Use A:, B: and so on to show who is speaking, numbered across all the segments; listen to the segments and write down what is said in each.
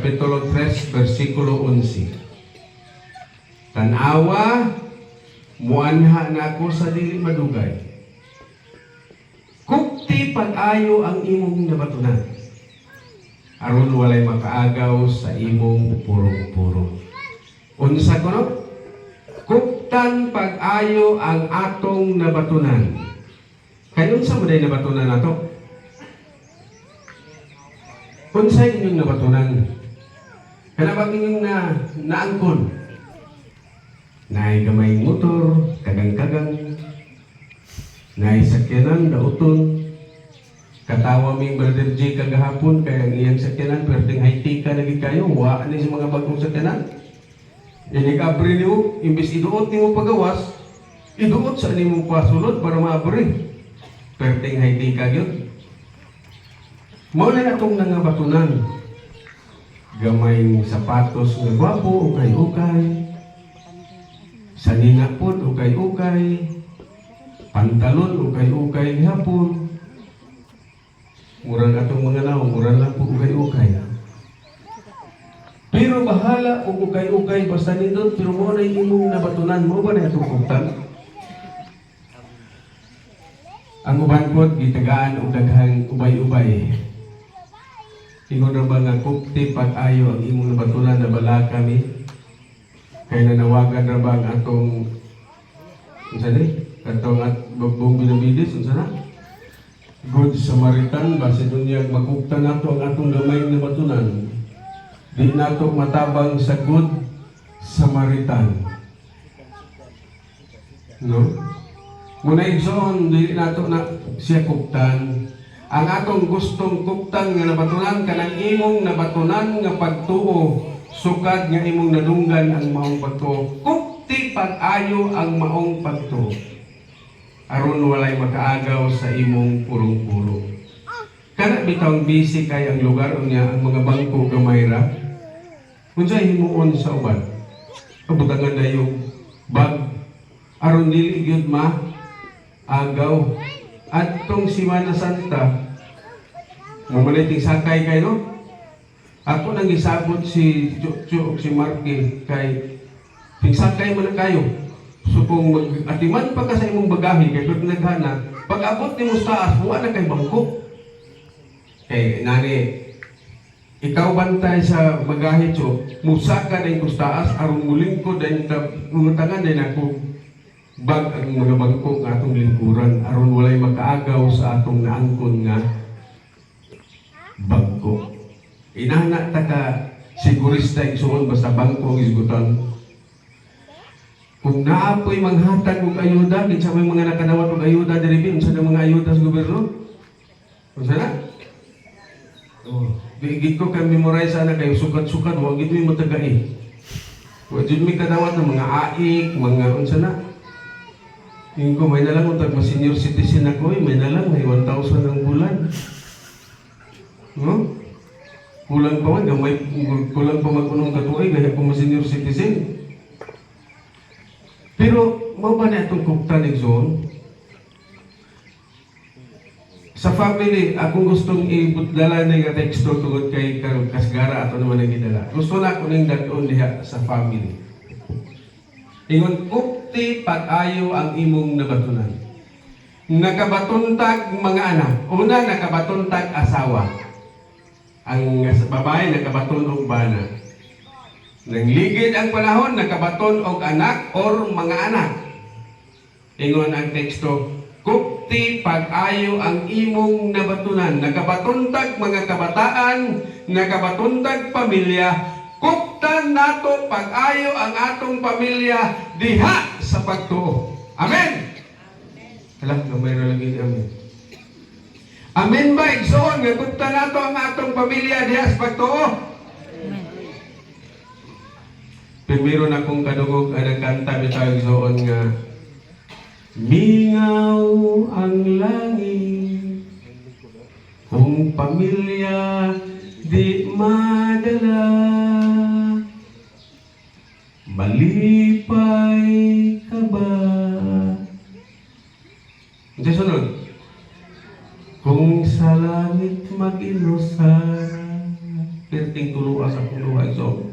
A: Kapitulo 3, versikulo 11. Tanawa, muanha na ako sa dili madugay. Kukti pag-ayo ang imong nabatunan, aron walay makaagaw sa imong purong-puro. Unsa ko no? Kuktan pag-ayo ang atong nabatunan. Kayon sa maday nabatunan nato? Unsa inyong nabatunan? Kanabang inyong naangkon? Naay gamay motor, kagang-kagang, naay sakyanan, dauton. Katawa ming Brother J kagahapon, kaya ang iyang sakyanan, perting high-tika lagi kayo, waan sa mga bagong sakyanan. Inig-abri niyo, imbis iduot niyo pagawas, iduot sa nimong pasulod para maabri. Perting high-tika yun. Mauna na itong nangabatunan. Gamay sapatos nga gwapo, ukay-ukay. Sanina po, ukay-ukay. Pantalon, ukay-ukay hapon. Mura na itong mga naong, mura lang po ukay-ukay. Pero bahala o ukay-ukay basta nindot, pero mo na imong nabatunan mo ba na itong kuktan? Ang uban po, gitagaan o daghang ubay-ubay. Ingon na ba nga kukti pag-ayo ang imong nabatunan na bala kami? Kaya nanawagan na ba ang atong atong at bagbong binabidis, na? Good Samaritan, base doon niyang makukta nato ang atong gamay na batunan. Di nato matabang sa Good Samaritan. No? Muna igsoon, di nato na siya kuktan. Ang atong gustong kuktan nga nabatunan, kanang imong nabatunan nga pagtuo, sukad nga imong nadunggan ang maong pagtuo. Kukti pag-ayo ang maong pagtuo, aron walay makaagaw sa imong purong-puro. Kana bitawng busy kay ang lugar niya, ang mga bangko gamay ra. Unsay himuon sa uban? Kabutangan na yung bag, aron dili gyud agaw. At tong Semana Santa, mamaliting sakay kay no? Ako nang isabot si Chuchu o si Marky kay pingsakay mo na kayo. So kung mag-atiman pa ka sa imong bagahe kay pag naghana, pag abot ni mo sa taas, buwan na kay bangko. Kay nani, ikaw bantay sa bagahe Chu, musaka na yung taas, aron muling ko dahil umutangan din ako bag ang mga bangko nga atong lingkuran, aron walay makaagaw sa atong naangkon nga bangko. Inana ta ka sigurista igsuon basta bangko ang isgutan. Kung naapoy manghatag og ayuda, kinsa may mga nakadawat og ayuda diri unsa na mga ayuda sa gobyerno? Unsa na? Bigit ko kay memorize ana kay sukat-sukat wa gid mi matagay. Wa jud mi kadawat ng mga aik, mga unsa na? Yung ko, may nalang untag ma-senior citizen ako may nalang, may 1,000 ang bulan. No? Kulang pa man, kulang pa mag-unong katuay, kaya kung ma-senior citizen. Pero, mau ba na itong kuktanig zone? Sa family, akong gustong ibutdala na yung teksto tungod kay Kasgara ato naman ang idala. Gusto na ako nang dagdoon diha sa family. Ingon, kukti pag-ayo ang imong nabatunan. Nakabatuntag mga anak. Una, nakabatuntag asawa. Ang babae, nakabaton og bana. Nangligid ang panahon, nakabaton og anak or mga anak. Ingon ang teksto, kukti pag-ayo ang imong nabatunan. Nakabatuntag mga kabataan, nakabatuntag pamilya, kuktan nato pag-ayo ang atong pamilya diha sa pagtuo. Amen! Alam, gamay na lang yun, amen. Amen ba? Igsoon, nga kuktan nato ang atong pamilya diha sa pagtuo? Amen. Primero na kong kadugog ang kanta bitaw igsoon nga mingaw ang langit kung pamilya di madala, malipay ka ba? Ito sunod. Kung sa langit mag-inusan, perting tuluas akong duha so.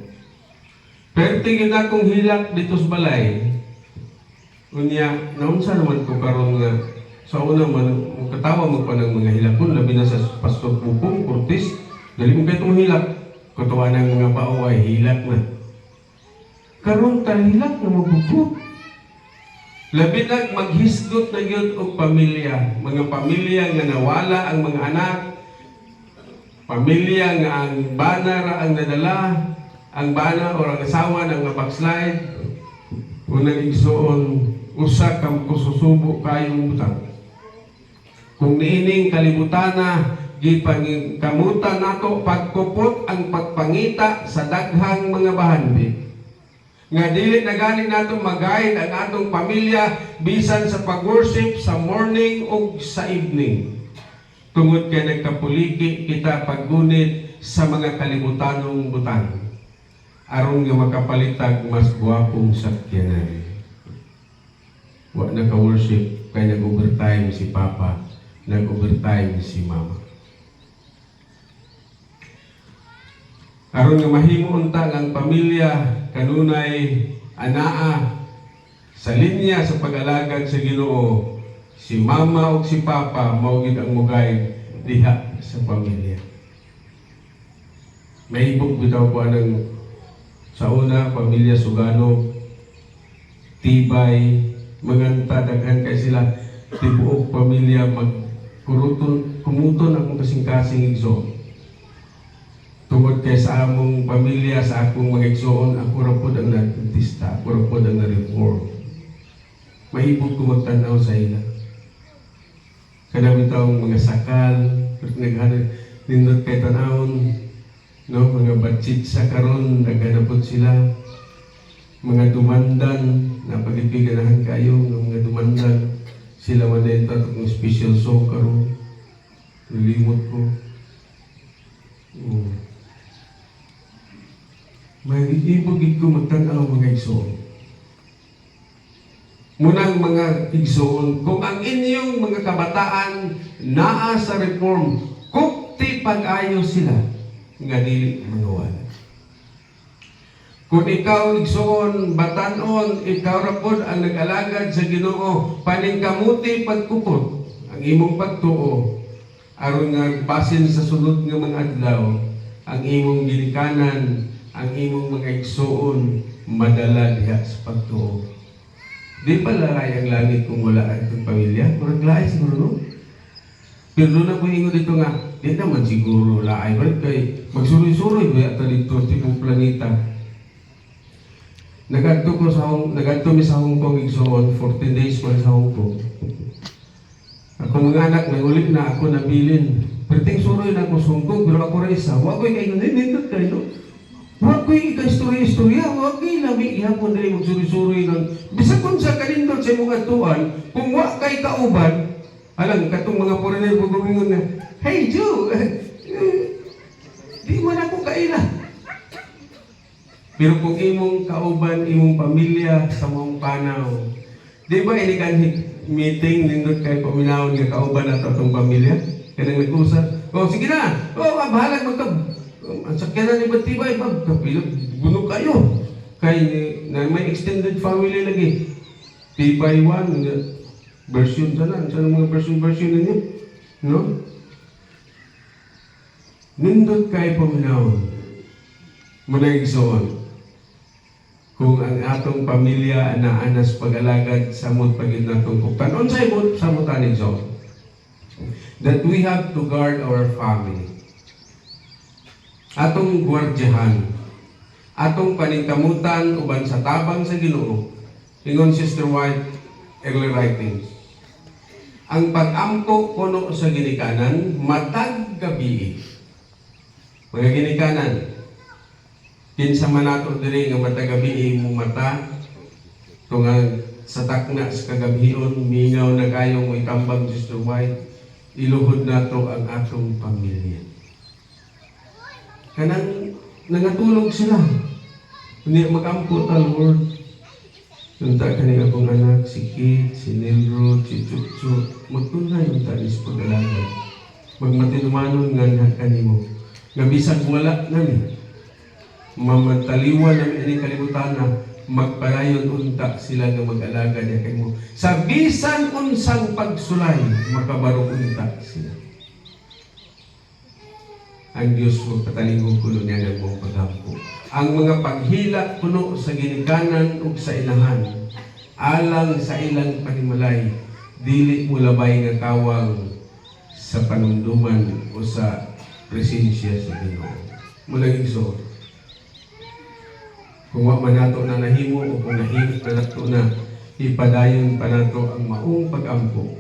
A: Perting yun akong hilak dito sa balay. Unya, naunsa naman ko karon nga sa una man, katawa mo pa ng mga hilakon, labi na sa Pastor Pupong, Cortez, dali mo kayo itong hilak. Katawa ng mga paaway, hilak na. Karon hilak na mabugot. Labi na maghisgot na yun o pamilya. Mga pamilya nga nawala ang mga anak. Pamilya nga ang bana ra ang nadala. Ang bana o ang asawa na nga backslide. Unang igsoon, usa kang kususubo kayong butang. Kung niining kalibutan na, gipangkamutan nato pagkupot ang pagpangita sa daghang mga bahanbi. Nga dili na galing nato mag-guide ang atong pamilya bisan sa pag-worship sa morning o sa evening. Tungod kay nagkapuliki kita paggunit sa mga kalibutanong butang. Aron nga makapalitag mas guwapong sakyanan. Wa na ka-worship kay nag-overtime si Papa, nag-overtime si Mama. Aron nga mahimo unta ang pamilya kanunay anaa sa linya sa pag-alagad sa Ginoo, si Mama o si Papa mao gid ang mugay diha sa pamilya. Mahibog bitaw ko anang sa una pamilya sugano tibay maganta daghan kay sila tibuok pamilya kumuton akong kasing-kasing igsoon. Tungod kay sa among pamilya, sa akong mga igsoon, ako ra pod ang nag-artista, ako ra pod ang na-reform. Mahibog ko magtanaw sa ila. Kanami taong mga sakal, naghanap, nindot kay tanawon, no? Mga batsit sa karon, naghanapot sila. Mga dumandan, napagipiganahan kayo, mga dumandan, sila manenta itong special song karon. Nilimot ko. May ibugid ko magtanaw mga igsoon. Munang mga igsoon, kung ang inyong mga kabataan naa sa reform, kukti pag-ayo sila, nga dili manawala. Kung ikaw igsoon, batanon, ikaw rapod ang nag-alagad sa Ginoo, paningkamuti pagkupot, ang imong pagtuo, aron nga basin sa sulod nga mga adlaw, ang imong ginikanan, ang imong mga igsoon madala diha sa pagtuo. Di ba lalay ang langit kung wala ang pamilya? Murag laay siguro, no? Pero doon ako ingon dito nga, di naman siguro laay. Ba't kay magsuroy-suroy ba ito dito, tipong planeta? Nagadto mi sa Hong Kong igsoon, 14 days ko sa Hong Kong. Ako mga anak, nagulit na ako nabilin. Perting suroy na ako sa Hong Kong, pero ako rin isa. Huwag ko kayo, nindot kayo, no? Huwag ko ika-istorya-istorya, huwag kayo labi, ihapon na yung magsuri-suri ng bisa kung sa kanindot sa mga tuwan, kung huwag kayo kauban, alam, katong mga foreigner po gumingon na, hey Joe, di man ako kaila. Pero kung imong kauban, imong pamilya sa mong panaw, di ba inikan meeting, nindot kayo paminawon nga kauban at atong pamilya? Kanang nag-usap, oh sige na, oh bahalag ang sakyanan ni Batibay, bunog kayo. Kay na may extended family lagi. Tibay 1, version sana. Saan mga version ninyo? No? Nindot kay paminawon. Muna igsoon. Kung ang atong pamilya na anas pag-alagad sa mo't pagin natong kuptan. Unsay mo sa mutan igsoon? That we have to guard our family. Atong gwardyahan, atong paningkamutan uban sa tabang sa Ginoo. Ingon Sister White, early writings. Ang pag-amko kuno sa ginikanan, matag gabi. Mga ginikanan, kinsa man nato diri nga matag gabi imong mata, tungang sa takna sa kagabion, mingaw na kayo mo itambag Sister White, iluhod nato ang atong pamilya. Kanang nangatulog sila. Hindi mag-ampo ta, Lord. Nunta ka niya akong anak, si Kate, si Nilro, si Chuchu. Magtunay yung tanis pag-alaga. Magmatinumanon nga kanimo. Nga bisag wala na ni. Mamataliwan ang ining kalibutan na magpalayon unta sila nga mag-alaga niya kay mo. Sa bisan unsang pagsulay, makabarong unta sila. Ang Diyos magpatalingog kuno niya ng mong paghampo. Ang mga paghila kuno sa ginikanan ug sa ilahan, alang sa ilang panimalay, dili mo labay nga kawang sa panumduman o sa presensya sa Ginoo. Mulang igsoon. Kung wa man nato na nahimo o kung nahimot na nato na, ipadayon pa nato ang maong pag-ampo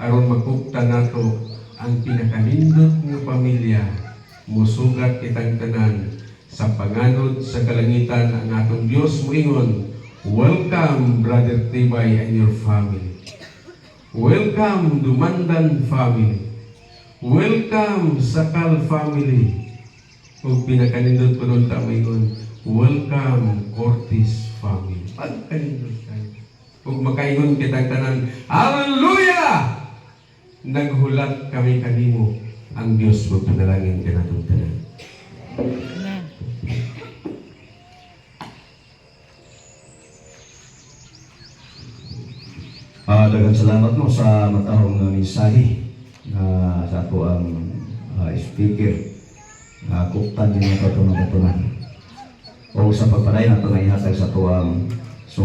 A: aron makupta nato ang pinakanindot nga pamilya, musugat kitang tanan sa panganod sa kalangitan ang atong Dios moingon, welcome Brother Tibay and your family. Welcome Dumandan family. Welcome Sakal family. Ug pinakanindot pa nun moingon, welcome Cortis family. Pagkanindot tayo. Ug makaingon kitang tanan, hallelujah! Naghulat kami kanimo, ang Diyos magpanalangin ka natong tanan.
B: Amen.
C: Daghang salamat mo sa matahong mensahe na sa ato ang speaker na kuptan din ang katunan o sa pagpadayon nato nga ihatag sa ato ang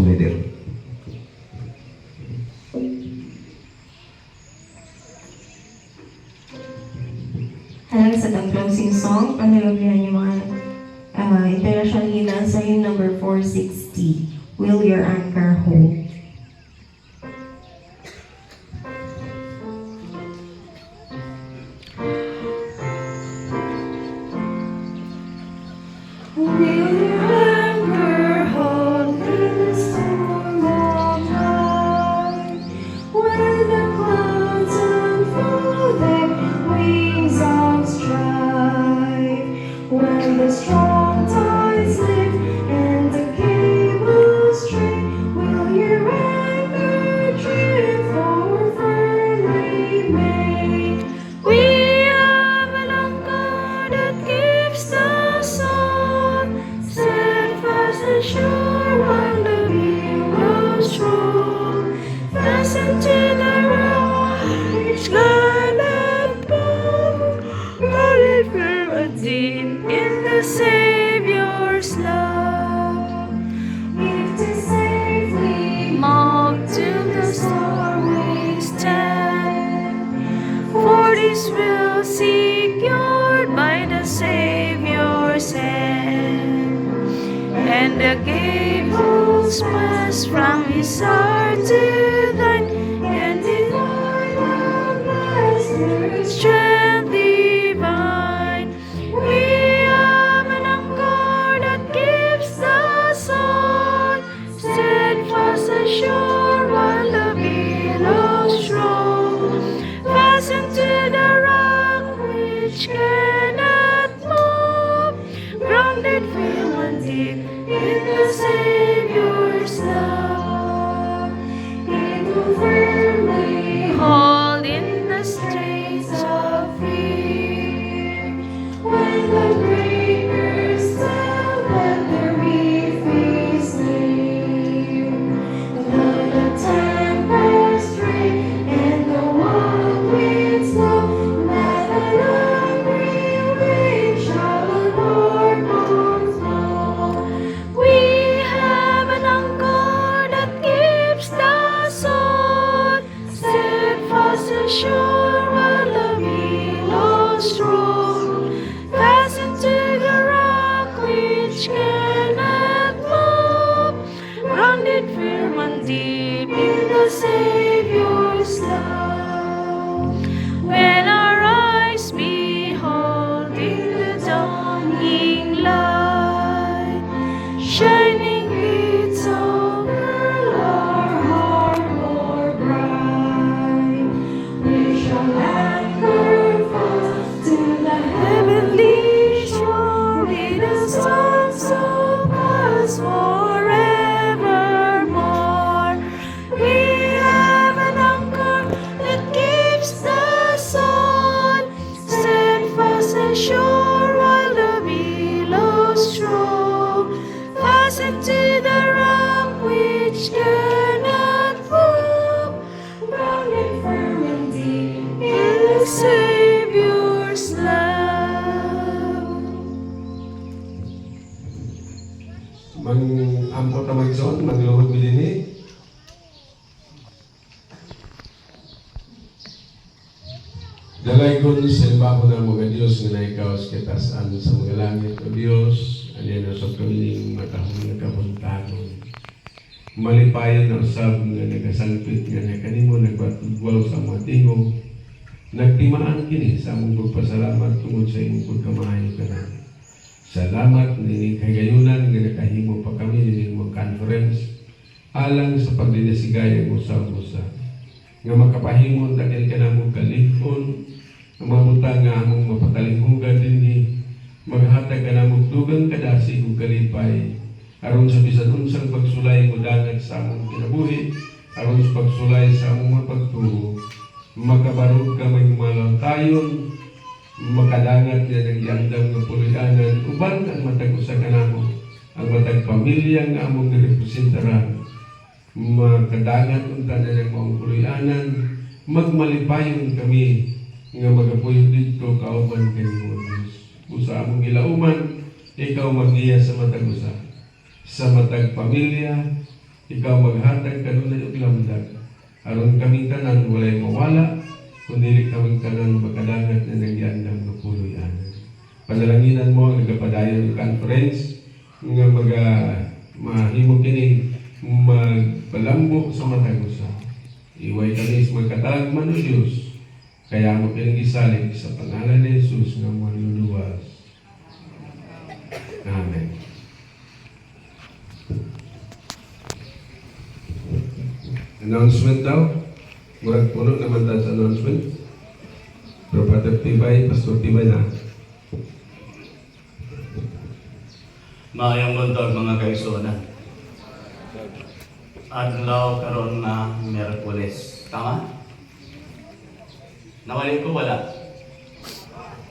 C: leader.
D: Hanggang sa ang closing song, panilagyan yung mga international hymn sa hymn number 460, Will Your Anchor Hold?
E: Will your anchor hold in the storm of life? When the clouds unfold their wings of strife, when the strong tides lift and the cables stray, will your anchor drift or firmly made? We have an anchor that keeps the soul steadfast and sure while the billows roll. Fastened to the rock which cannot bow, rooted firm and deep in the Savior's love. If to safely mocked to the storm we stand, for this will secured by the Savior's hand, and the gables pass from his heart to thine, and in our Master's strength divine. We have an anchor that keeps the soul steadfast and sure while the billows roll. Fastened to the rock which cannot move, grounded firm and deep in the Savior's love. It will firmly hold in the straits of fear.
A: Mang-ampo ta magson, magluhod bilini. Dalaygon sa iba ko na mga Diyos nga na ikaw sa kitasan sa mga langit o Diyos, ano sa kamiling matahong nagkabuntagon. Malipayon na usab nga nagasalpit nga na kanimo nagbatugwaw sa mga tingog. Nagtimaan kini sa among pagpasalamat tungod sa imong pagkamahayo kanan. Salamat nini kagayunan nga nakahimo pa kami nini mga conference alang sa pagdinasigayang usab-usab. Nga makapahimon dahil ka na mong kalipon, ang mabuta nga among mapatalinghugan dinhi, maghatag ka na mong dugang kadasi kung kalipay, aron sa bisan unsang pagsulay mo dangat sa among kinabuhi, aron sa pagsulay sa among mga pagtuo, makabarog ka may malantayon, makadangat niya ng yandang ng pulianan, uban ang matag-usa ka namo, ang matag pamilya nga among nirepresentaran, magkadangat unta na ng mga kulianan, magmalipayon kami nga magapuyo dito kauban kanimo Diyos. Usa among gilauman, ikaw magiya sa matag usa. Sa matag pamilya, ikaw maghatag kanunay og lamdag. Aron kami tanan walay mawala, kundi kami tanan makadangat na nagyandang nga pulianan. Panalanginan mo ang nagapadayon ng conference nga mahimo kini magpalambo sa matag usa. Iway kami sa magkatalagman o Diyos, kaya mo pinag-isalig sa pangalan ni Jesus nga maluluwas. Amen. Announcement daw. Murag puno naman tayo sa announcement. Pero patag-tibay, pastor-tibay na.
F: Maayong buntag mga kaigsuonan. Adlaw karon nga Miyerkules. Tama? Nawali ko wala.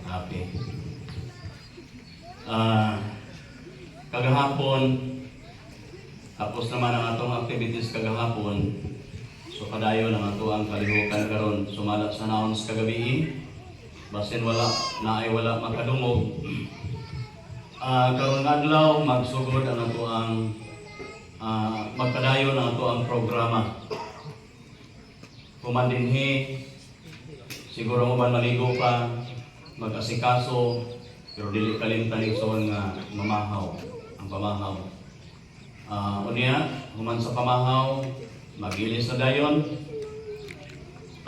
F: Okay. Kagahapon, tapos naman ang atong activities kagahapon. So kadayon ang ato ang kalihukan karon sumala sa naons kagabi. Basin wala wala makadungog. Karon adlaw magsugod ang ato ang magpadayon ang ato ang programa. Kumandinhi siguro mo man maligo pa, mag-asikaso, pero dili kalimtan igsoon nga mamahaw, ang pamahaw. Unya, human sa pamahaw, mag-ilis na dayon.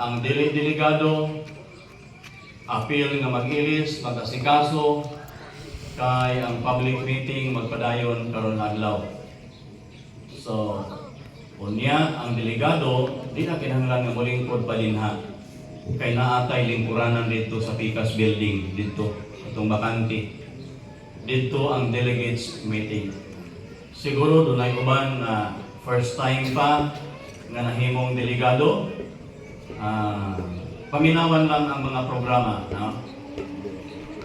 F: Ang delegado, appeal nga mag-ilis, mag-asikaso, kay ang public meeting magpadayon karon adlaw. So, unya, ang delegado, di na kinahanglan nga molingkod pa dinha. Kay naatay lingkuranan dito sa Picas Building, dito, itong bakante. Dito ang delegates meeting. Siguro doon ay uban na first time pa nga nahimong delegado. Paminawan lang ang mga programa. No?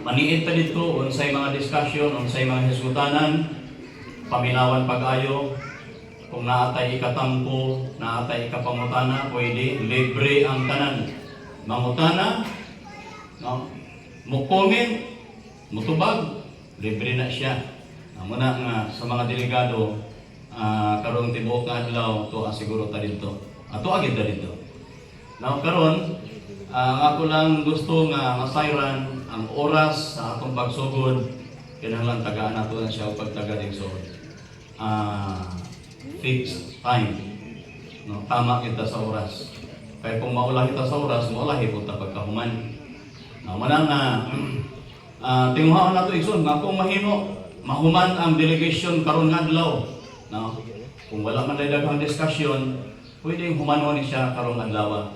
F: Maniit pa dito, unsay mga discussion, unsay mga hisgutanan, paminawan pag-ayo. Kung naatay ikatampo, naatay ikapangutana, pwede, libre ang tanan. Mangutana, no? Mukomen, mutubag, libre na siya. Muna nga sa mga delegado, karon tibuok nga adlaw, to siguro ta dito. Ato agad ta dito. Now karon, ako lang gusto nga masayran ang oras sa atong pagsugod. Kinahanglan tagaan nato na siya pagtaga dito. Fixed time. No, tama kita sa oras. Kaya kung maulahi ta sa oras, maulahi po ta pagkahuman. Manang na tinguhaan nato igsoon nga kung mahimo mahuman ang delegation karon nga adlaw. No? Kung wala man daghang discussion, pwedeng humanon ni siya karon adlaw.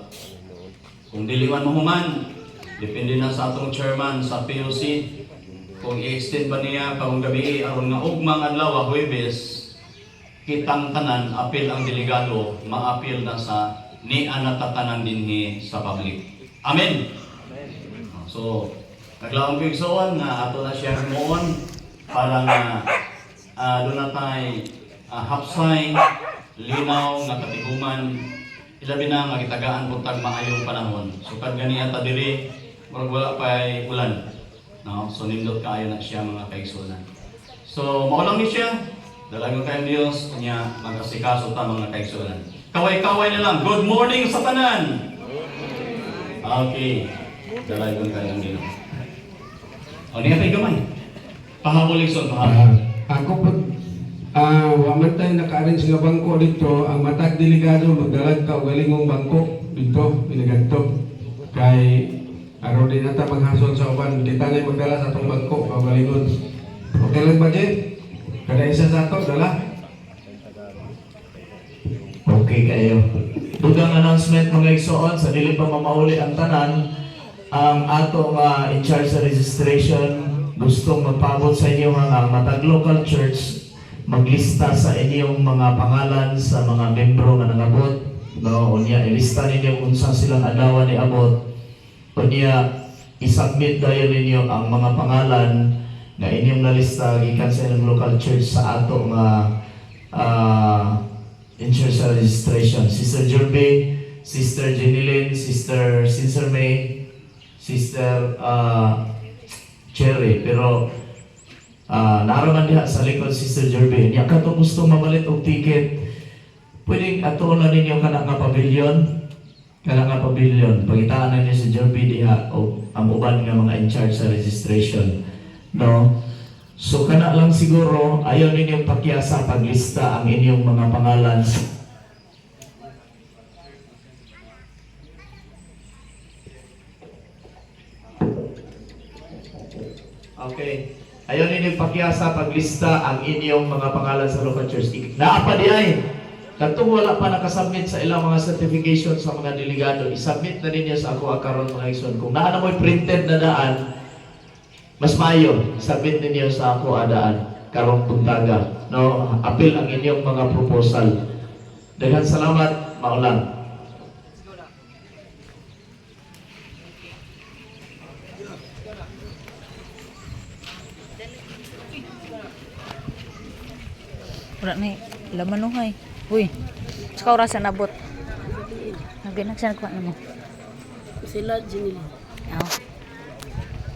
F: Kung dili man mahuman, depende na sa atong chairman sa POC. Kung i-extend ba niya karong gabi aron nga ugmang adlaw Huwebes, kitang tanan apil ang delegado, ma-apil na sa ni anatatanan dinhi sa public. Amen. So, naglaong pigsoon nga ato na siya himuon para nga doon na tayo hapsay, linaw, nga katiguman, ilabi na nga itagaan kung tag maayong panahon. So, kad ganiya ta diri, murag wala pa'y ulan. No? So, nindot kaayo na siya mga kaigsunan. So, maulang ni siya, Dalagang kayong Diyos, niya mag-asikaso ta mga kaigsunan. Kaway-kaway na lang. Good morning sa tanan! Okay. Dalagang kayong Diyos. O, niya tayo gamay. Pahabol ikson, pahabol.
A: Ako po, waman tayo naka-arrange nga bangko dito, ang matag delegado, magdalag ka o galingong bangko dito, pinaganto. Kay, araw din nata maghasol sa uban, kita na magdala sa itong bangko, o galingon. Okay lang ba, Jen? Kada isa sa ito, dala.
C: Okay kayo. Dugang announcement mga igsoon, sa dili pa mamauli ang tanan, ang atong in charge sa registration gustong magpaabot sa inyo mga matag local church, maglista sa inyong mga pangalan sa mga membro nga nangabot. No, unya ilista ninyo kung saan silang adawan ni abot. Unya isubmit dayon ninyo ang mga pangalan nga inyong nalista gikan sa inyong local church sa ato nga in church sa registration. Sister Jerby, Sister Jenilyn, Sister May, Sister Cherry, pero naaraman diha sa likod Sister Jerby. Niya ka to gusto mamalit og ticket, pwedeng ato na ninyo kana nga pavilion. Pagitaan na niyo si Jerby diha o ang uban nga mga in charge sa registration. No? So kana lang siguro, ayaw ninyong pakyasa paglista ang inyong mga pangalan. Okay. Ayaw ninyong pakyasa paglista ang inyong mga pangalan sa local church. Naapa di ay. Katong wala pa nakasubmit sa ilang mga certification sa mga delegado, isubmit na ninyo sa ako karon mga igsoon. Kung naa na mo'y printed na daan, mas mayo, submit ninyo sa ako adaan karong buntaga. No, apil ang inyong mga proposal. Daghang salamat, maulang.
B: Wala na laman nuhay. Uy, saka oras na nabot. Nagbinak siya nagkuha na mo.
E: Sila, Jinil.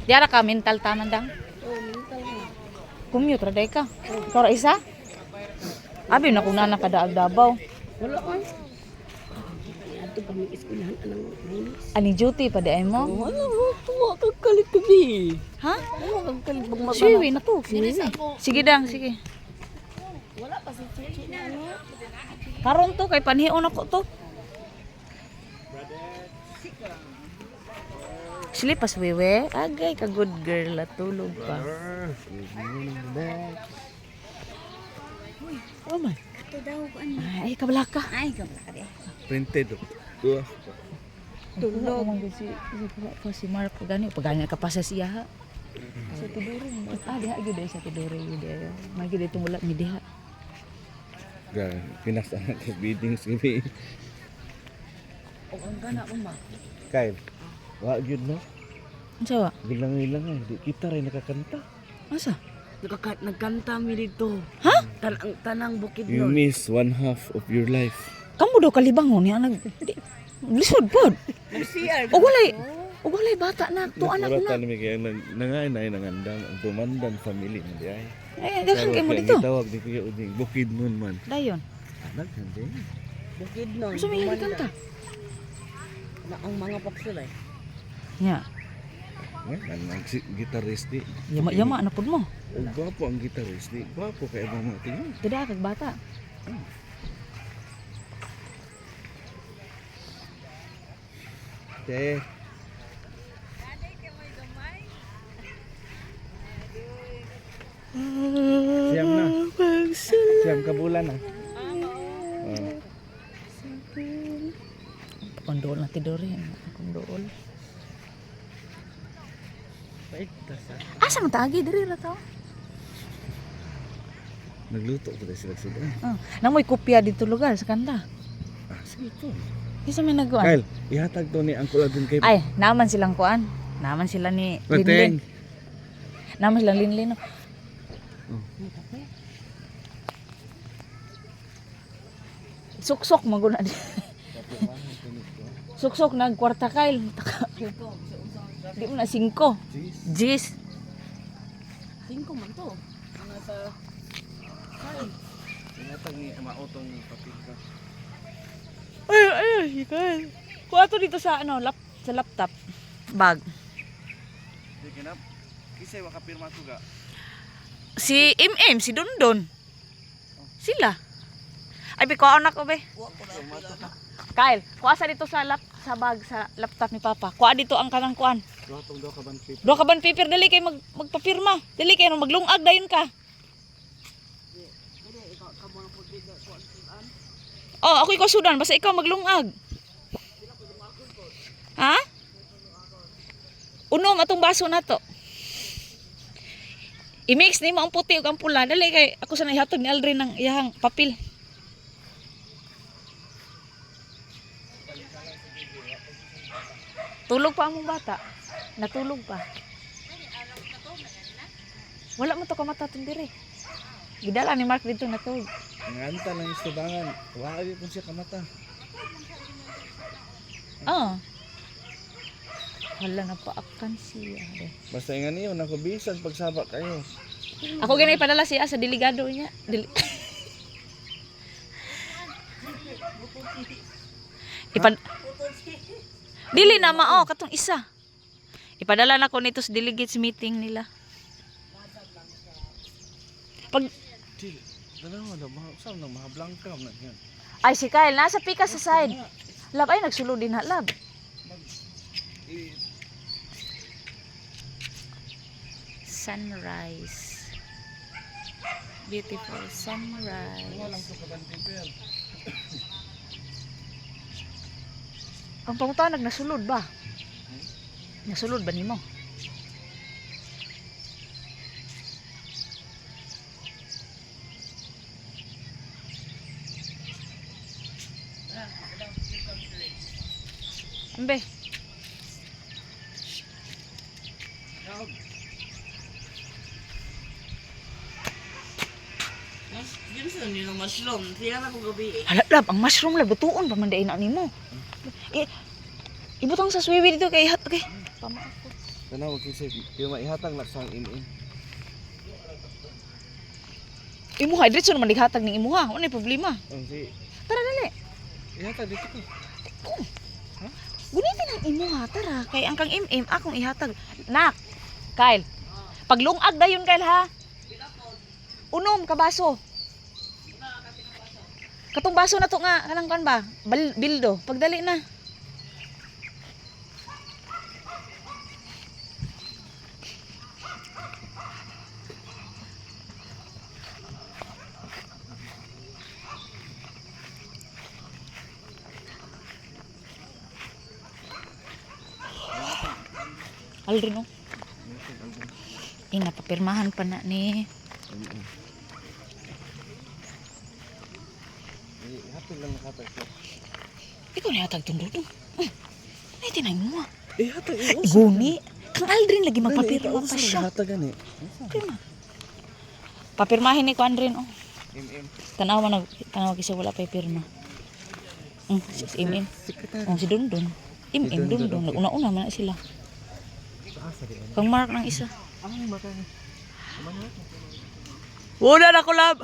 B: Diara ka, mental tanan dang?
E: Oh, mental na.
B: Commute, raday ka. Ikaw ra isa? Abi na kung nana kadaag Davao.
E: Wala ko. Ato pa may eskwelahan anang nainis.
B: Ani duty pa di ay mo?
E: Wala mo, tuwa kag kalit kabi.
B: Ha?
E: Tuwa kag kalit pag magmana.
B: Siwi na to. Sige dang, sige.
E: Wala pa si Chichi na ano.
B: Karon to kay panhion ako to. Sleep as wewe. Agay ka good girl at tulog pa. Oh my.
E: Ito daw ko ano.
B: Ay, kabala ka.
E: Ay, gamla ka de.
G: Printed.
B: Tulog. Si Mark pagani ka pa sa siya ha. Sa tidore. Diha gyud sa tidore gyud. May gyud tumulak ni diha.
G: Pinasa na ka bidding sige.
B: Og ang gana ko ma.
G: Kyle. Wa gyud no.
B: Unsa wa?
G: Bilang-ilang di kita rin nakakanta.
B: Asa?
E: Nagkanta mi dito.
B: Ha?
E: Tanang bukid
G: You
E: nun.
G: miss one half of your life.
B: Kamo daw kalibangon niya nag lisod pod.
E: Nag-CR.
B: Og walay bata na to anak
G: Wala
B: na.
G: tani mi kaya nangaay nangandang ang tumandan family mo di ay.
B: Daghan kay mo dito.
G: Tawag di kuya uding bukid nun man.
B: Dayon.
G: Anak hindi.
E: Bukid nun.
B: Unsa may kanta?
E: Na ang mga popsula eh.
B: Nya.
G: Ang gitarist di.
B: Yama na pod mo.
G: O gwapo ang gitarist di. Gwapo kay mga tingin.
B: Tidak kag bata.
G: Te. Siyam na. Siyam ka bulan na.
B: Kondool na tidore. Kondool. Asa man tagi diri ra tao?
G: Nagluto ko dahil sila sila.
B: Namoy kopya dito lugar sa kanta.
G: Sige to.
B: Isa may nagkuan.
G: Kyle, ihatag to ni Uncle Adun kay
B: Ay, naman silang kuan. Naman sila ni
G: Pateng.
B: Linlin. Naman silang Linlin. No? Suksok maguna di. Suksok nag kwarta kail. Di mo na 5. Jis.
E: 5 man to.
G: Tinatag ni mautong papel ka.
B: Ay, ikaw. Kuha to dito sa sa laptop. Bag.
G: Di kinap. Kisay makapirma to ga.
B: Si si Dondon. Sila. Ay, kuha na ko be. Kyle, kuha sa dito sa bag sa laptop ni Papa. Kuha dito ang kanang kuan.
G: Duha ka ban paper.
B: Duha ka ban paper, dali kay magpapirma. Dali kay maglungag dayon ka. Oh, ako ikaw sudan, basta ikaw maglungag. Ha? Unom atong baso na to. I-mix ni mo ang puti ug ang pula. Dali kay ako sa ihatod ni Aldrin ng iyang papel. Tulog pa ang mong bata. Natulog pa. Wala man to kamatatong dire. Gidala ni Mark dito natulog.
G: Nganta lang istubangan. Wa ay pun siya kamata.
B: Ah. Wala na paakan siya.
G: Basta nga niyo nako bisan pagsaba kayo.
B: Ako ganay padala siya sa delegado niya. Dili na mao katong isa. Ipadala na ko nito sa delegates meeting nila. Pag
G: Di, dalawa na saan na mahablangka na yan.
B: ay si Kyle nasa pika sa side. Lab ay nagsulod din ha lab. Sunrise. Beautiful sunrise.
G: Walang to ka ban paper.
B: Ang pangutanag nasulod ba? Nasulod ba nimo? Ambe. Hala, lab, ang mushroom lab, lutuon pa man dayon na nimo. Ibutang sa swiwi dito kay hat, okay. Tama ako.
G: Tanaw kisay kay maihatag na sang in.
B: Imuha, diretso naman dighatag ning imuha. Ano problema?
G: Si
B: Tara dali.
G: ihatag dito ko.
B: Gunitin ang imuha, tara. Kay ang kang akong ihatag. Nak, Kyle. Paglungag dayon Kyle ha. Unom ka baso. Katong baso na to nga, kanang kan ba? Bildo, pagdali na. Aldrin oh. Napapirmahan pa na ni.
G: Ihatag lang nakatag.
B: Ikaw na hatag tong dudong. Ay, tinay mo ah.
G: Ihatag
B: Guni. Kang Aldrin lagi magpapirma pa siya.
G: Ihatag gani.
B: Pirma. Papirmahin ni ko Aldrin oh.
G: MM.
B: Tanaw kasi wala pa pirma. Si MM. Si Dondon. Dondon. Nag-una-una man na sila. Kang Mark ng isa. Wala na collab.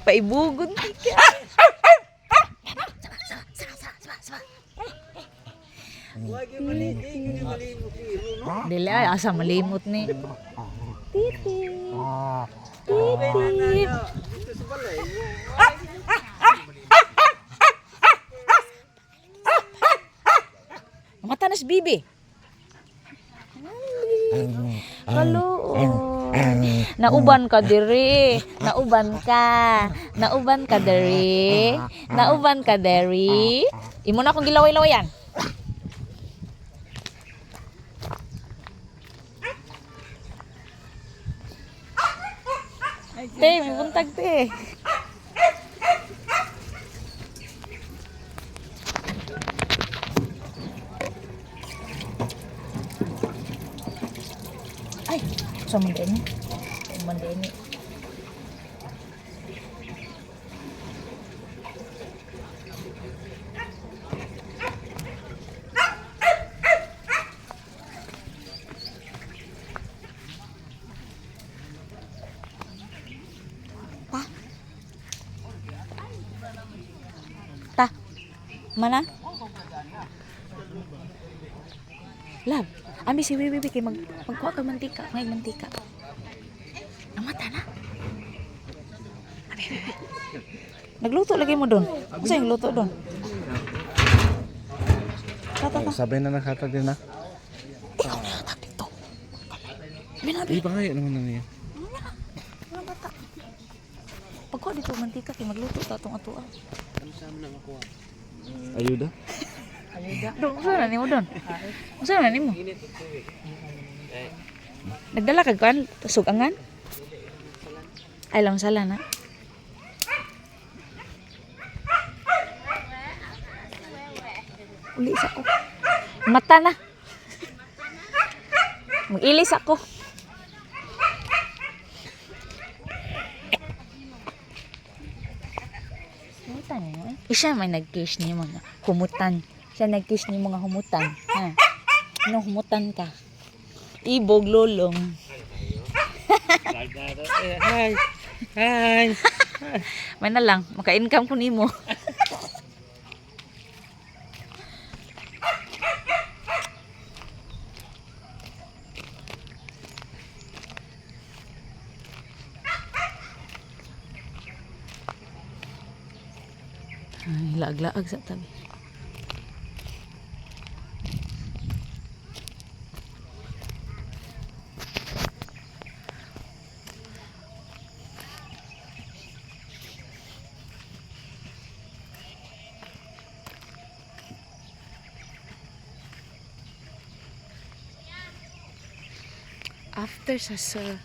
B: Paibugon ka. Dili ay asa malimot ni. Titi. Titi. Mata na si Bibi. Kaluoy. Nauban ka diri. Nauban ka. Nauban ka diri. Nauban ka diri. Imo na akong gilaway-lawayan. Te, may buntag te. Ay, sama din. man din. Ta. Mana? Lab, ami si Wiwi kay magkuha ka mantika, may mantika. Namata na. Abi. Nagluto lagi mo doon. Ano yung luto doon? Ta.
G: Sabay na nakatag din na.
B: Ikaw na hatag dito. Binabi.
G: Di ba kayo naman na niya?
B: Mga bata. Pagkuha dito mantika kay magluto ta tong atua.
G: Ayuda?
B: Doon, saan na nimo doon? Saan na nimo? Nagdala ka kuan sugangan? Ay lang sala na. Ulis ako. Mata na. Mag-ilis ako. Isa may nag-kiss niya mga humutan. Siya nag-kiss niya mga humutan. Ha? Ano humutan ka? Ibog lolong.
G: Hi! Hi!
B: May na lang, maka-income ko nimo. Ay, laag-laag sa tabi. After sa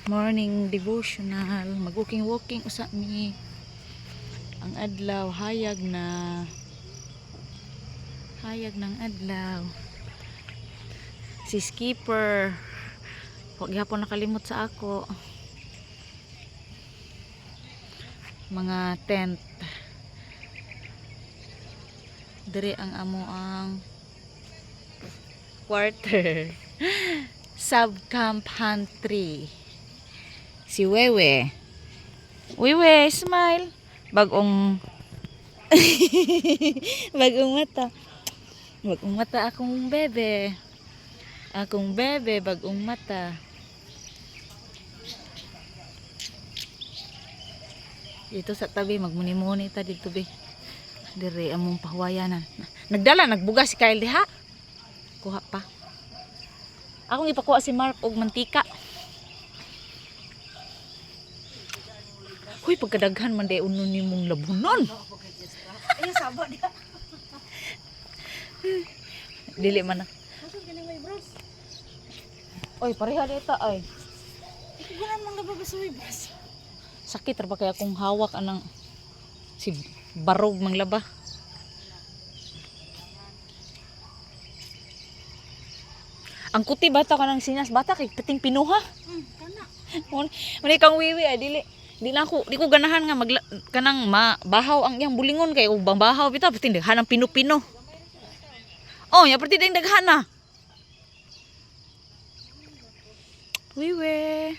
B: morning devotional, mag-walking usa mi. Ang adlaw hayag ng adlaw. Si skipper wag gyapon nakalimot sa ako. Mga tent dire ang amo ang quarter. Subcamp Pantry. Si Wewe. Wewe, smile. Bagong bagong mata. Bagong mata akong bebe. Akong bebe, bagong mata. Dito sa tabi, magmuni-muni ta dito be. Dire among pahuwayanan. Nagdala, nagbuga si Kyle diha. Kuha pa. Akong ipakuha si Mark og mantika. Huy, pagkadaghan man day uno nimong labunon. Ay, sabo dia. Dili man na. Oy, pareha dito ay. Ikugunan man nababasuy bas. Sakit ra ba kaya kung hawak anang si barog manglaba. Ang kuti bata ka ng sinas bata kay pating pinuha. Kana. Muna kang wiwi ay dili. Di ko ganahan nga kanang bahaw ang iyang bulingon kay ug bahaw bitaw pating daghan ang pino-pino. Oh, ya perti ding daghan na. Wiwi.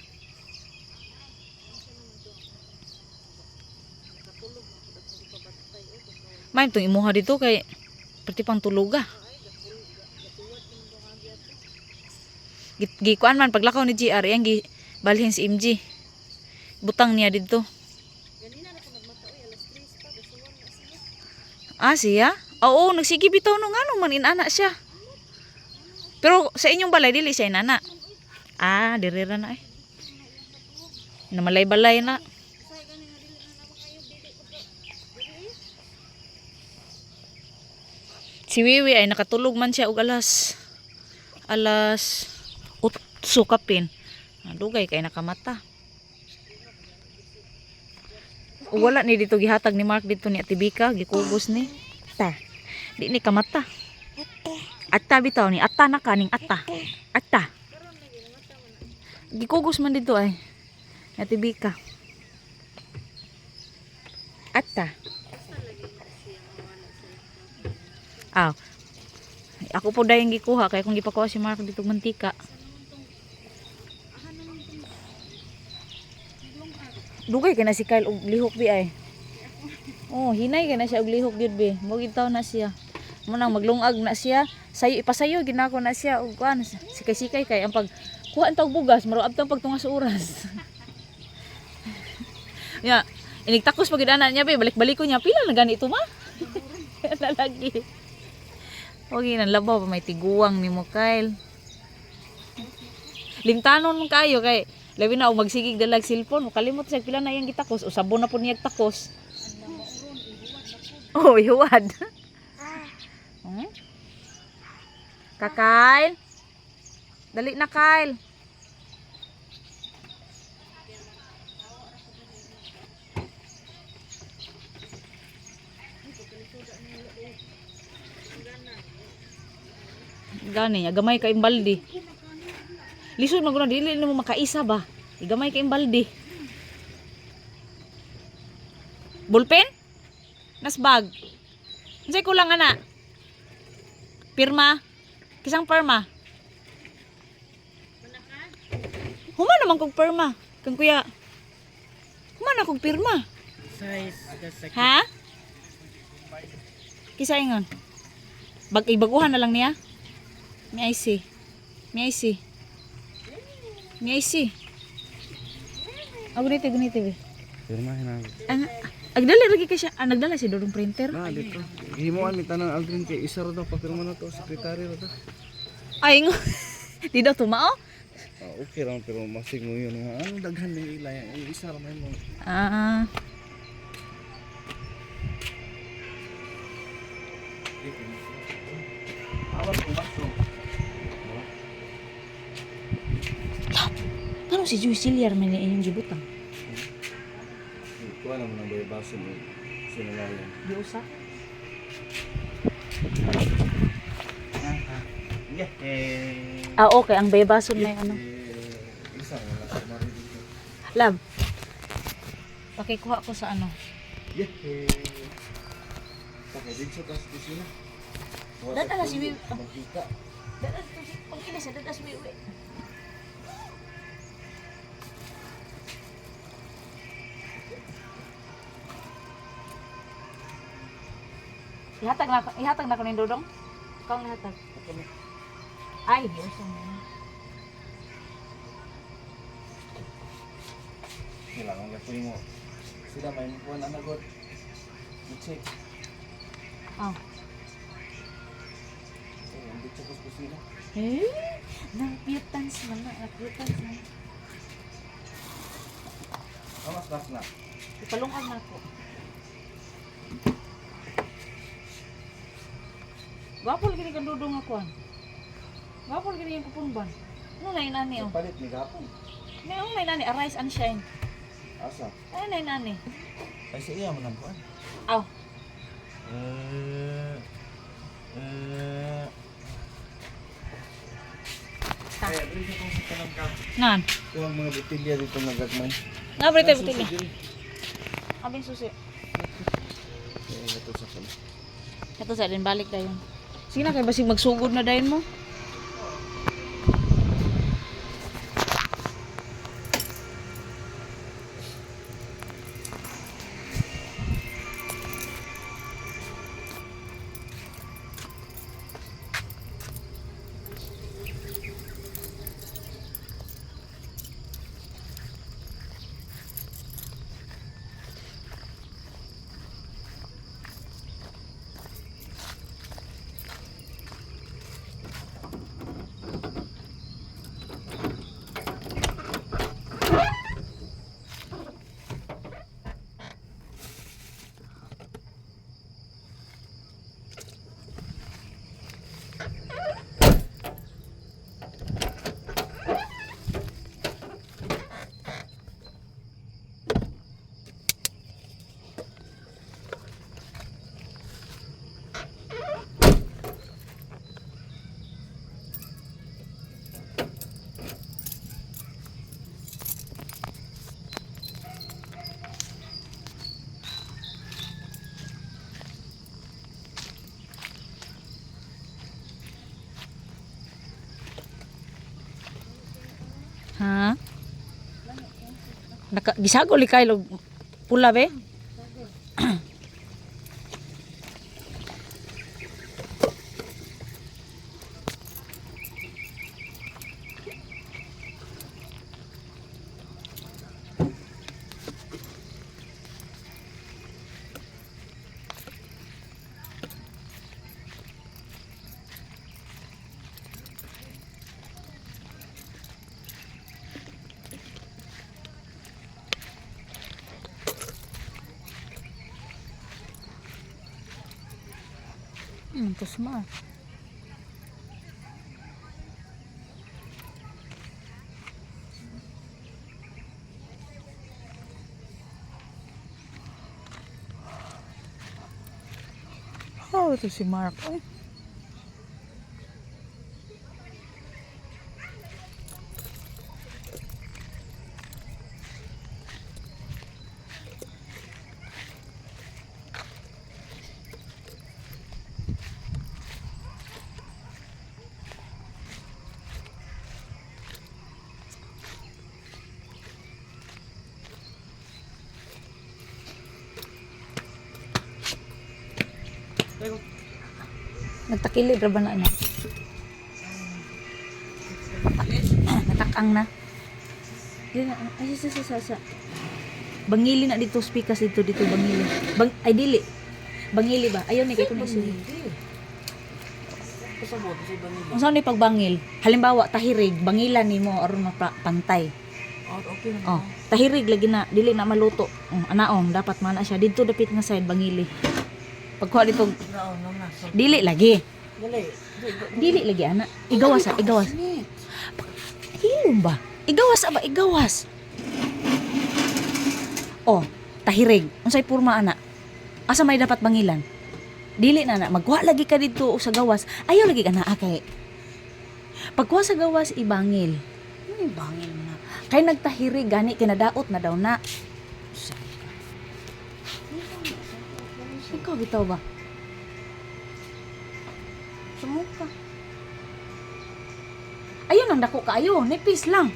B: May tong imuha dito kay perti pang tuluga. Gikuan man paglakaw ni GR yang gibalhin si MG. Butang niya dito. Ah, siya? Oo, nagsige bitaw no ngano man inana siya. Pero sa inyong balay dili siya inana. Ah, diri ra na eh. Namalay-balay na. Si Wiwi ay nakatulog man siya og alas sukapin. Dugay kay nakamata. Wala ni dito gihatag ni Mark dito ni Atibika, gikugos ni. Ta. Di ni kamata. Atta bitaw ni atta na kaning atta. Atta. Gikugos man dito ay. Natibika. Ata. Aw. Ako po dahil gikuha kaya kung gipakuha si Mark dito mantika. Dugay kay na si Kyle og lihok bi ay. Oh, hinay kay na siya og lihok gyud bi. Mo gitaw na siya. Mo nang maglungag na siya. Sayo ipasayo ginako na siya og kuan sikay-sikay kay ang pag kuha ang tawag bugas maro abtang pagtunga sa oras. Ya, inigtakos pag gidana niya be balik-balik ko niya pila na gani ito ma. Lalagi. Okay, nang labaw pa may tiguang ni mo Kyle. Limtanon mo kayo kay labi na og magsigig dalag cellphone mo kalimot sa pila na iyang gitakos o sabon na po niya takos. Oh, ihuwad. Hmm? Kakail. Dali na Kyle. Gani, gamay ka imbaldi. Lisod maguna dili mo makaisa ba? Igamay ka imbaldi. Bulpen? Nasbag. Unsay kulang ana? Pirma? Kisang pirma? Huma naman kog pirma. Kang kuya. Huma na kog pirma. Ha? Kisa ingon? Ibaguhan na lang niya? May IC. May IC. May IC. Guniti be.
G: Pirmahin na.
B: Agdala lagi ka siya. Nagdala siya dorong printer.
G: Na dito. Himuan mi tanan Aldrin kay isa ra daw papirma na to, sekretary ra to.
B: Ay, ngo. Di daw tumao?
G: Okay ra pero masig mo yun nga. Ano daghan ning ila yan. Isa ra man mo.
B: Ah.
G: Awas ko baso.
B: Ano si Joy Siliar man ni iyong gibutang?
G: Kuha naman ang baso mo. Sinalayan.
B: Di usa. Ah, okay. Ang bayabason na yung ano.
G: Isa nga nasa mari dito.
B: Lab. Pakikuha ko sa ano.
G: Pakay din sa tas kusina.
B: Dada na si Wiwi.
G: Magkita.
B: Dada to si pagkilis sa dada si Wiwi. Ihatag na ko ni Dodong. Ikaw ang ihatag. Ay, Diyos mo.
G: Kailangan gatuin mo. Sila may kuha na nagot. I-check.
B: Oh.
G: Hindi siya kus kusina.
B: Nagpiyutans na.
G: Amas na.
B: Ipalungag na ako. Wapol gini kan Dodong ako. Wapol gini yung kupunban. Ano na inani oh?
G: Palit ni gapon.
B: Ano na inani? Arise and shine.
G: Asa?
B: Ano na inani?
G: Ay sa iya man ang kuan.
B: Aw.
G: Bili ko sa kanang ka.
B: Nan.
G: Kuha mga botilya dito nga gagmay.
B: Nga balik tayo butil. Abing susi.
G: Ito sa kanang.
B: Ito sa din balik dayon. Sige na kay basig magsugod na dayon mo. Gisagol ikay log pula be. Kusma. Oh, ito si Mark. Ay. Nagtakilid ra ba na ano? Natakang na. Ay, sa. Bangili na dito, speakers dito, bangili. Ay, dili. Bangili ba? Ayaw ni kay kung iso. Ang saan ni pagbangil? Halimbawa, tahirig, bangilan ni mo, aron pantay.
E: Okay na.
B: Oh, tahirig lagi na, dili na maluto. Anaong, dapat mana siya. Dito dapit nga side, bangili. Pagkuha dito, dili lagi. Dili lagi, anak. Igawas. Hilom ba? Igawas. Oh, tahirig. Unsay purma, anak? Asa may dapat bangilan? Dili na, anak. Magkuha lagi ka dito sa gawas. Ayaw lagi ka na, kay. Pagkuha sa gawas, ibangil. Ibangil na. Kay nagtahirig, gani, kinadaot na daw na. Ikaw bitaw ba? Sumuka. Ayun ang dako kayo, nipis lang.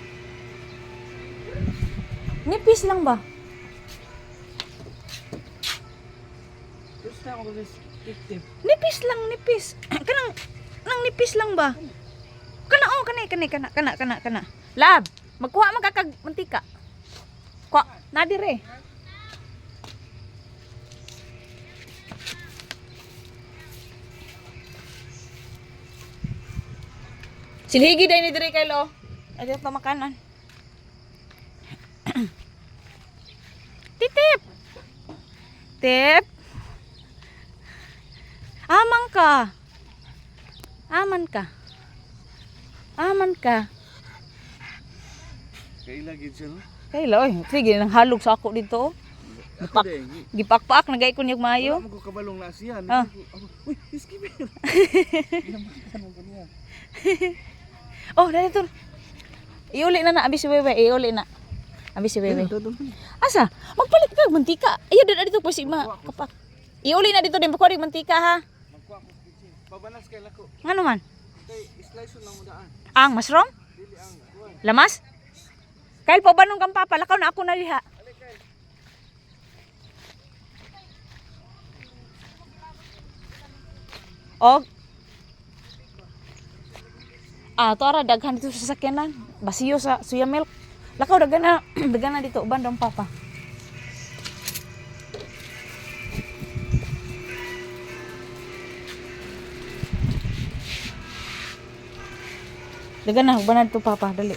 B: Nipis lang ba? Nipis lang, nipis. Kanang nipis lang ba? Kana. Lab, magkuha magkakag mantika. Kuha, nadire. Sinhigi dahil ni dire kay lo. Ay, dito makanan. Titip! Tip! Aman ka.
G: Kaila gid siya no.
B: Kayla, oy. Sige, nang halog sa ako dito. Gipakpak, nagay ko niyog maayo.
G: Wala mo ko kabalong na siya.
B: Ah.
G: Uy, iskip. Ginamakan mo ko niya.
B: Oh, dali to. Iuli na abi si Bebe. Abi si Bebe. Asa? Magpalit ka mantika. Ayo dito po si Ma. Kapak. Iuli na dito din pakurig mantika ha.
G: Magkuha ko kitchen. Pabanas kay lako.
B: Ngano man?
G: Kay slice lang mo daan.
B: Ang mushroom?
G: Dili ang kuan.
B: Lamas? Kail pa ba nung kampapa? Lakaw na ako na liha. Og tora daghan dito sa sakyanan. Basiyo sa suya milk. Lakaw daghan na dito bandang papa. Daghan na banad to papa, dali.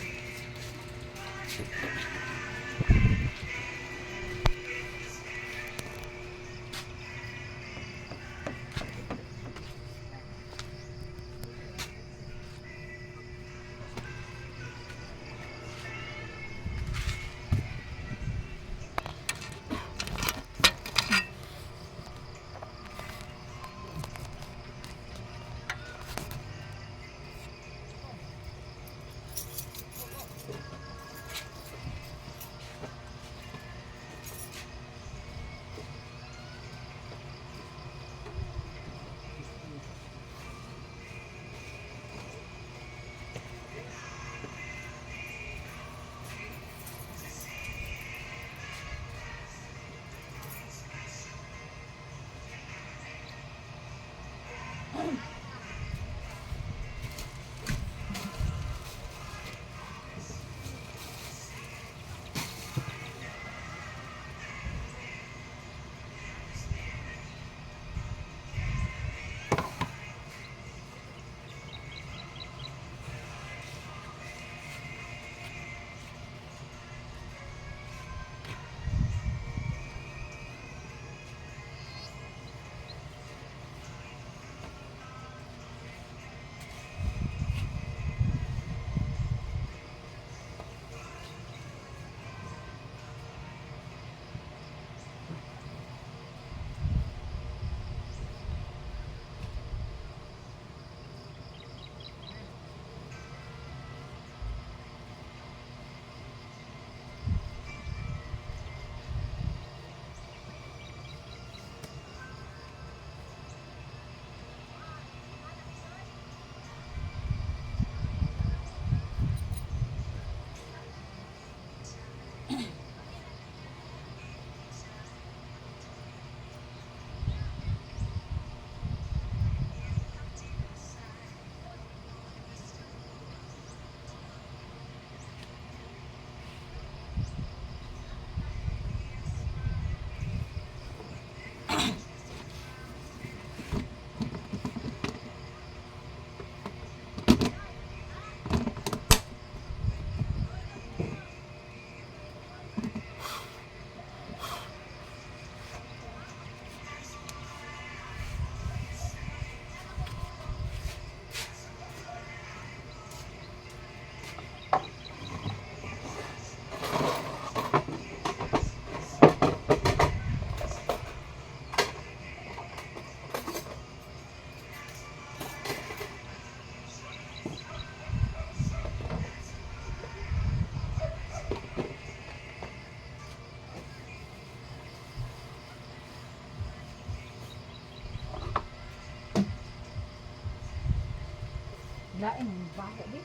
B: Lain, bako di.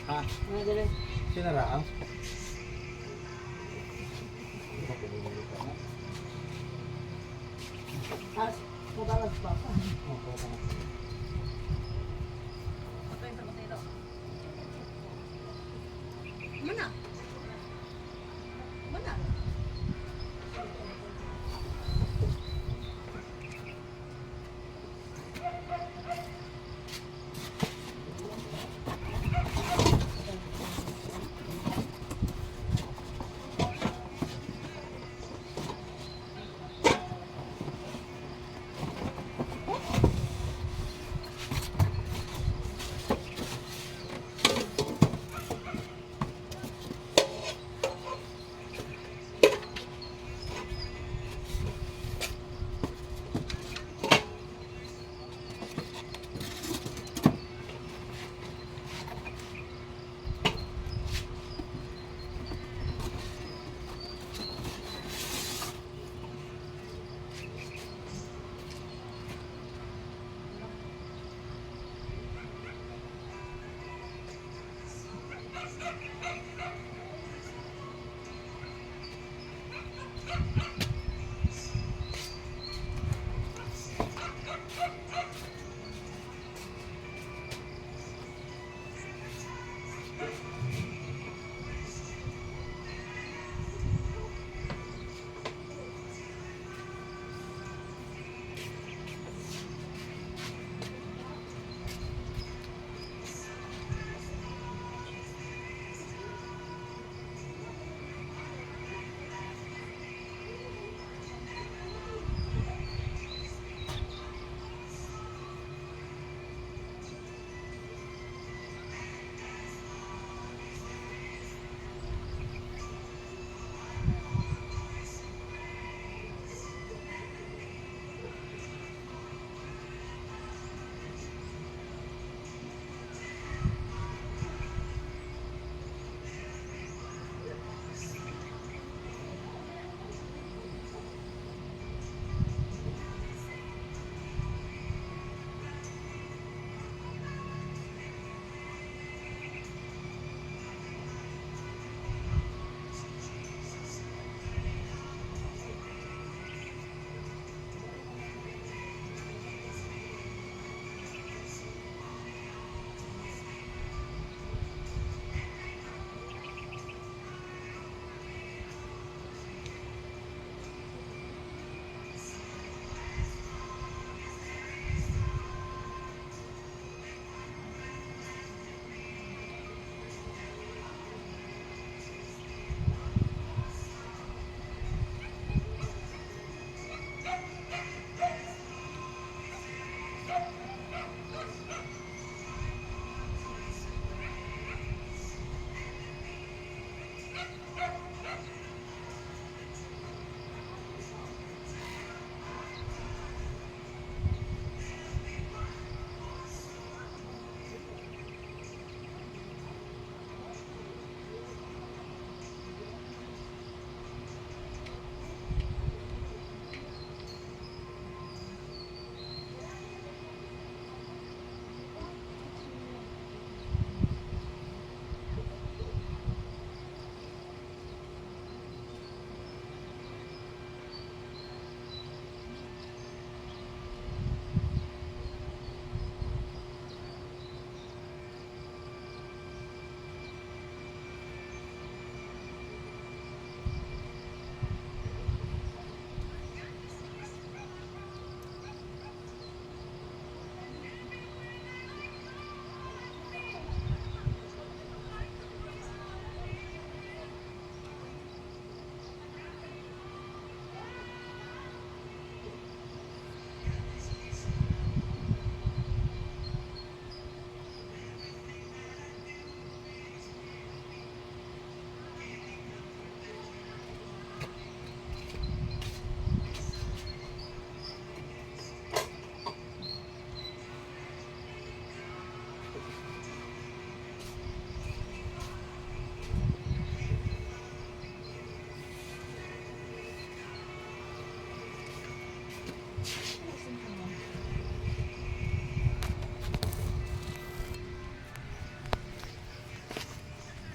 G: Ha? Sinaraang?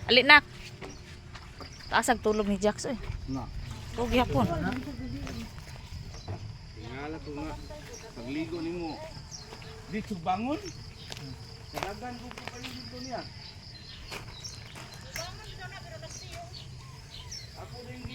B: Ali nak. Taasag tulog ni Jax eh.
G: Na.
B: Pogi hapon.
A: Ngala ko nga. Pagligo nimo. Dito bangon. Kadagan ko pa kayo dito niya.